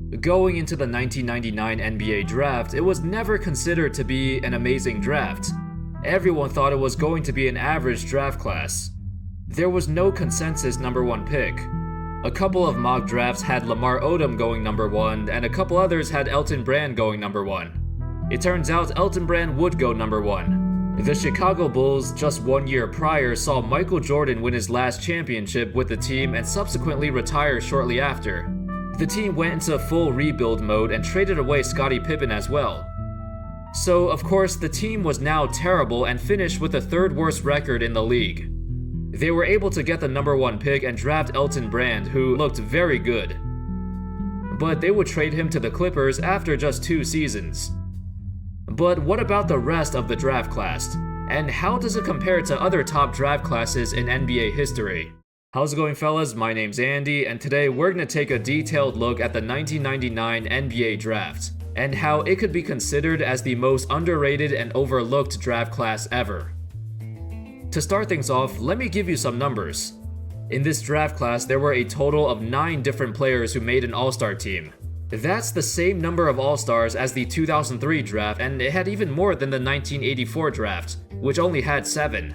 Going into the 1999 NBA draft, it was never considered to be an amazing draft. Everyone thought it was going to be an average draft class. There was no consensus number 1 pick. A couple of mock drafts had Lamar Odom going number 1, and a couple others had Elton Brand going number 1. It turns out Elton Brand would go number 1. The Chicago Bulls, just 1 year prior, saw Michael Jordan win his last championship with the team and subsequently retire shortly after. The team went into full rebuild mode and traded away Scottie Pippen as well. So, of course, the team was now terrible and finished with the 3rd worst record in the league. They were able to get the number 1 pick and draft Elton Brand, who looked very good. But they would trade him to the Clippers after just 2 seasons. But what about the rest of the draft class? And how does it compare to other top draft classes in NBA history? How's it going, fellas? My name's Andy, and today we're going to take a detailed look at the 1999 NBA draft, and how it could be considered as the most underrated and overlooked draft class ever. To start things off, let me give you some numbers. In this draft class, there were a total of 9 different players who made an All-Star team. That's the same number of All-Stars as the 2003 draft, and it had even more than the 1984 draft, which only had 7.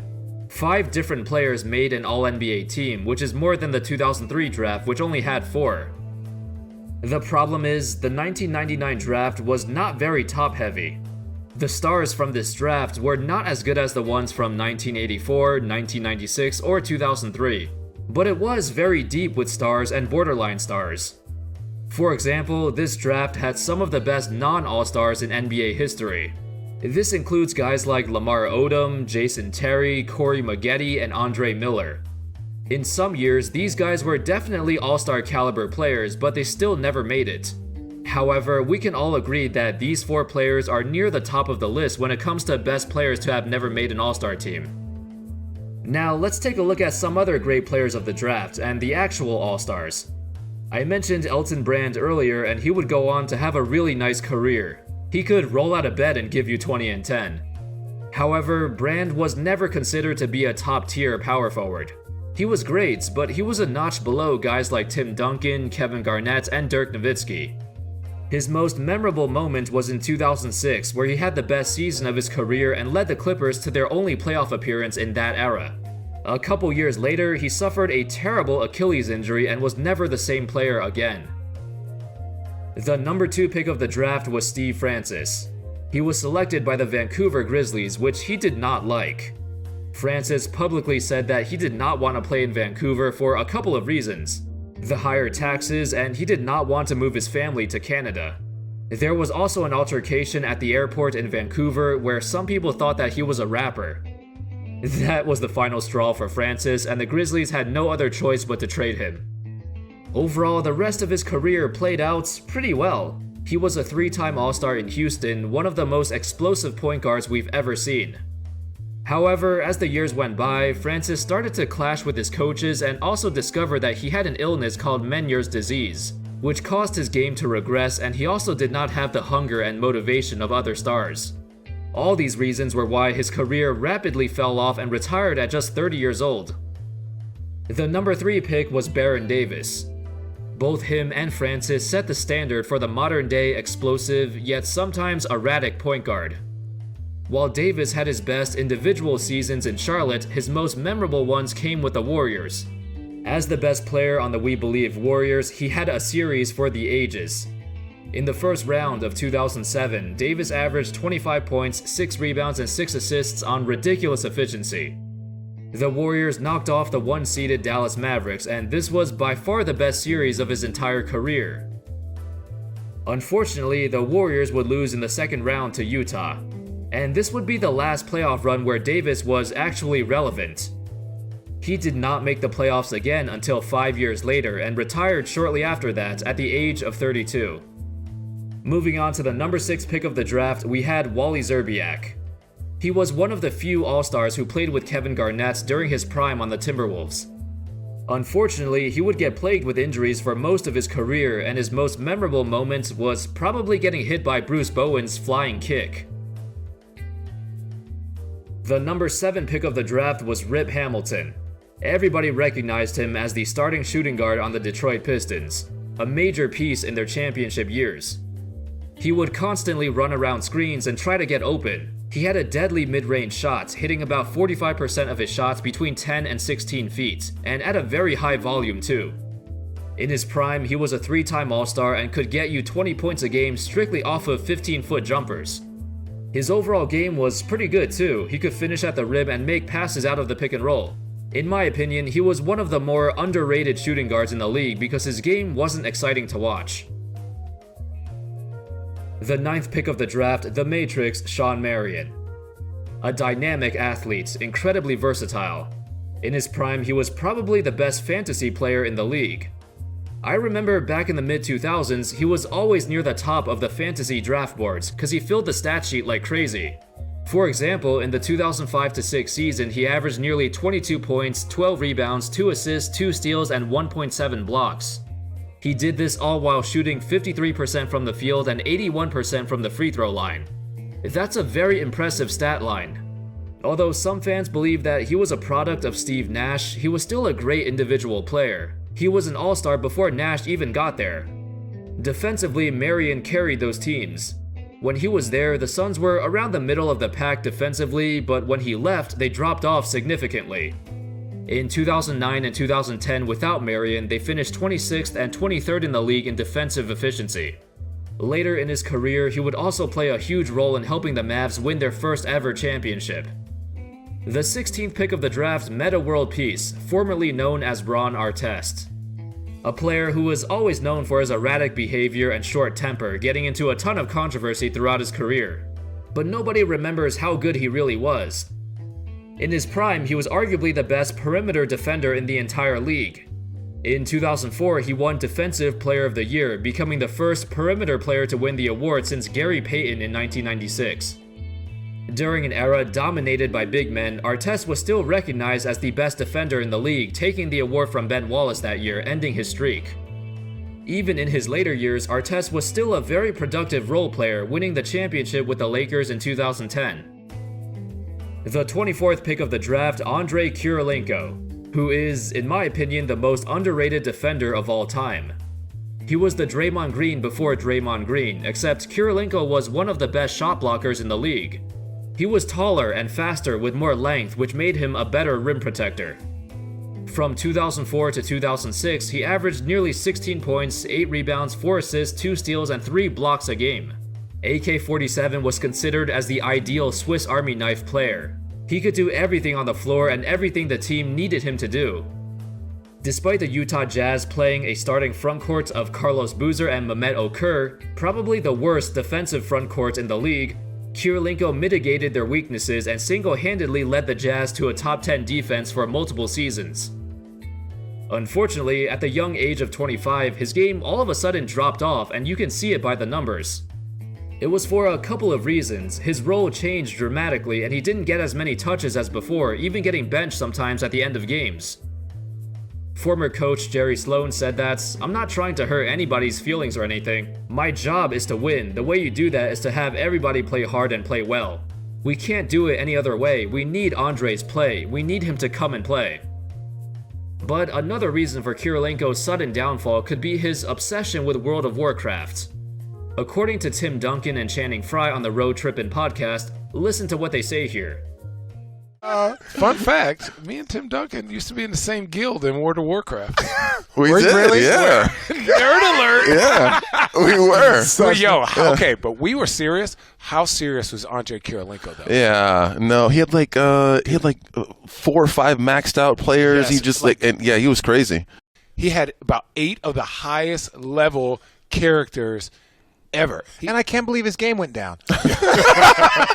5 different players made an All-NBA team, which is more than the 2003 draft, which only had 4. The problem is, the 1999 draft was not very top-heavy. The stars from this draft were not as good as the ones from 1984, 1996, or 2003, but it was very deep with stars and borderline stars. For example, this draft had some of the best non-All-Stars in NBA history. This includes guys like Lamar Odom, Jason Terry, Corey Maggette, and Andre Miller. In some years, these guys were definitely All-Star caliber players, but they still never made it. However, we can all agree that these 4 players are near the top of the list when it comes to best players to have never made an All-Star team. Now, let's take a look at some other great players of the draft and the actual All-Stars. I mentioned Elton Brand earlier, and he would go on to have a really nice career. He could roll out of bed and give you 20 and 10. However, Brand was never considered to be a top-tier power forward. He was great, but he was a notch below guys like Tim Duncan, Kevin Garnett, and Dirk Nowitzki. His most memorable moment was in 2006, where he had the best season of his career and led the Clippers to their only playoff appearance in that era. A couple years later, he suffered a terrible Achilles injury and was never the same player again. The number 2 pick of the draft was Steve Francis. He was selected by the Vancouver Grizzlies, which he did not like. Francis publicly said that he did not want to play in Vancouver for a couple of reasons: the higher taxes, and he did not want to move his family to Canada. There was also an altercation at the airport in Vancouver where some people thought that he was a rapper. That was the final straw for Francis, and the Grizzlies had no other choice but to trade him. Overall, the rest of his career played out pretty well. He was a 3-time All-Star in Houston, one of the most explosive point guards we've ever seen. However, as the years went by, Francis started to clash with his coaches and also discovered that he had an illness called Meniere's disease, which caused his game to regress, and he also did not have the hunger and motivation of other stars. All these reasons were why his career rapidly fell off and retired at just 30 years old. The number 3 pick was Baron Davis. Both him and Francis set the standard for the modern-day explosive, yet sometimes erratic point guard. While Davis had his best individual seasons in Charlotte, his most memorable ones came with the Warriors. As the best player on the We Believe Warriors, he had a series for the ages. In the first round of 2007, Davis averaged 25 points, 6 rebounds, and 6 assists on ridiculous efficiency. The Warriors knocked off the 1-seeded Dallas Mavericks, and this was by far the best series of his entire career. Unfortunately, the Warriors would lose in the second round to Utah, and this would be the last playoff run where Davis was actually relevant. He did not make the playoffs again until 5 years later and retired shortly after that at the age of 32. Moving on to the number 6 pick of the draft, we had Wally Szczerbiak. He was one of the few All-Stars who played with Kevin Garnett during his prime on the Timberwolves. Unfortunately, he would get plagued with injuries for most of his career, and his most memorable moment was probably getting hit by Bruce Bowen's flying kick. The number 7 pick of the draft was Rip Hamilton. Everybody recognized him as the starting shooting guard on the Detroit Pistons. a major piece in their championship years. He would constantly run around screens and try to get open. He had a deadly mid-range shot, hitting about 45% of his shots between 10 and 16 feet, and at a very high volume too. In his prime, he was a 3-time All-Star and could get you 20 points a game strictly off of 15-foot jumpers. His overall game was pretty good too. He could finish at the rim and make passes out of the pick and roll. In my opinion, he was one of the more underrated shooting guards in the league because his game wasn't exciting to watch. The 9th pick of the draft, the Matrix, Shawn Marion. A dynamic athlete, incredibly versatile. In his prime, he was probably the best fantasy player in the league. I remember back in the mid-2000s, he was always near the top of the fantasy draft boards because he filled the stat sheet like crazy. For example, in the 2005-06 season, he averaged nearly 22 points, 12 rebounds, 2 assists, 2 steals, and 1.7 blocks. He did this all while shooting 53% from the field and 81% from the free throw line. That's a very impressive stat line. Although some fans believe that he was a product of Steve Nash, he was still a great individual player. He was an all-star before Nash even got there. Defensively, Marion carried those teams. When he was there, the Suns were around the middle of the pack defensively, but when he left, they dropped off significantly. In 2009 and 2010, without Marion, they finished 26th and 23rd in the league in defensive efficiency. Later in his career, he would also play a huge role in helping the Mavs win their first ever championship. The 16th pick of the draft, Meta World Peace, formerly known as Ron Artest. A player who was always known for his erratic behavior and short temper, getting into a ton of controversy throughout his career. But nobody remembers how good he really was. In his prime, he was arguably the best perimeter defender in the entire league. In 2004, he won Defensive Player of the Year, becoming the first perimeter player to win the award since Gary Payton in 1996. During an era dominated by big men, Artest was still recognized as the best defender in the league, taking the award from Ben Wallace that year, ending his streak. Even in his later years, Artest was still a very productive role player, winning the championship with the Lakers in 2010. The 24th pick of the draft, Andrei Kirilenko, who is, in my opinion, the most underrated defender of all time. He was the Draymond Green before Draymond Green, except Kirilenko was one of the best shot blockers in the league. He was taller and faster with more length, which made him a better rim protector. From 2004 to 2006, he averaged nearly 16 points, 8 rebounds, 4 assists, 2 steals, and 3 blocks a game. AK-47 was considered as the ideal Swiss Army knife player. He could do everything on the floor and everything the team needed him to do. Despite the Utah Jazz playing a starting frontcourt of Carlos Boozer and Mehmet Okur, probably the worst defensive frontcourt in the league, Kirilenko mitigated their weaknesses and single-handedly led the Jazz to a top 10 defense for multiple seasons. Unfortunately, at the young age of 25, his game all of a sudden dropped off, and you can see it by the numbers. It was for a couple of reasons. His role changed dramatically and he didn't get as many touches as before, even getting benched sometimes at the end of games. Former coach Jerry Sloan said that, "I'm not trying to hurt anybody's feelings or anything. My job is to win. The way you do that is to have everybody play hard and play well. We can't do it any other way. We need Andrei's play. We need him to come and play." But another reason for Kirilenko's sudden downfall could be his obsession with World of Warcraft. According to Tim Duncan and Channing Frye on the Road Trippin' podcast, listen to what they say here. Fun fact, me and Tim Duncan used to be in the same guild in World of Warcraft. We did, really? Yeah. Nerd alert. Yeah, we were. Okay, but we were serious. How serious was Andrei Kirilenko, though? Yeah, no, he had like 4 or 5 maxed out players. Yes, he just he was crazy. He had about 8 of the highest level characters ever. And I can't believe his game went down. I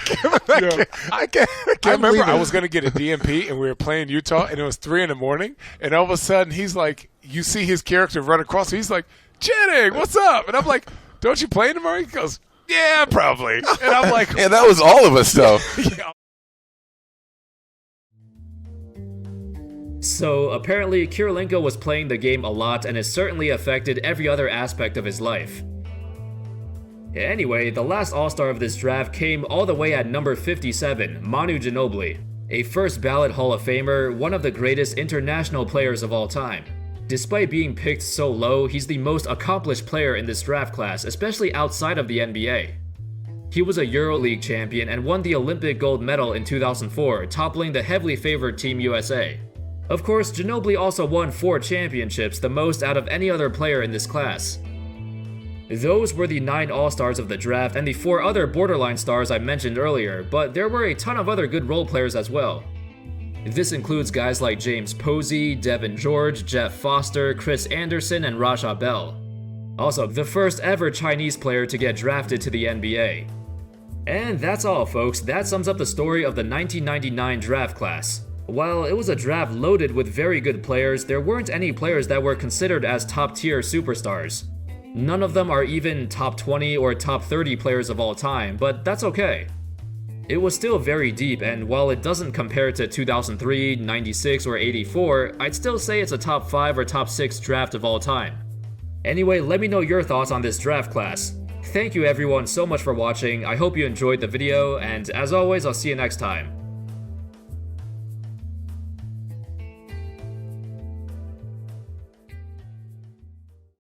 remember I was going to get a DMP, and we were playing Utah, and it was 3 in the morning, and all of a sudden, he's like, you see his character run across, he's like, "Channing, what's up?" And I'm like, "Don't you play tomorrow?" He goes, "Yeah, probably." And I'm like, yeah, that was all of us, though. Yeah. So apparently, Kirilenko was playing the game a lot and it certainly affected every other aspect of his life. Anyway, the last All-Star of this draft came all the way at number 57, Manu Ginobili, a first ballot Hall of Famer, one of the greatest international players of all time. Despite being picked so low, he's the most accomplished player in this draft class, especially outside of the NBA. He was a EuroLeague champion and won the Olympic gold medal in 2004, toppling the heavily favored Team USA. Of course, Ginobili also won 4 championships, the most out of any other player in this class. Those were the 9 All-Stars of the draft and the 4 other borderline stars I mentioned earlier, but there were a ton of other good role players as well. This includes guys like James Posey, Devin George, Jeff Foster, Chris Anderson, and Raja Bell. Also, the first ever Chinese player to get drafted to the NBA. And that's all, folks. That sums up the story of the 1999 draft class. While it was a draft loaded with very good players, there weren't any players that were considered as top-tier superstars. None of them are even top 20 or top 30 players of all time, but that's okay. It was still very deep, and while it doesn't compare to 2003, 96, or 84, I'd still say it's a top 5 or top 6 draft of all time. Anyway, let me know your thoughts on this draft class. Thank you everyone so much for watching, I hope you enjoyed the video, and as always, I'll see you next time.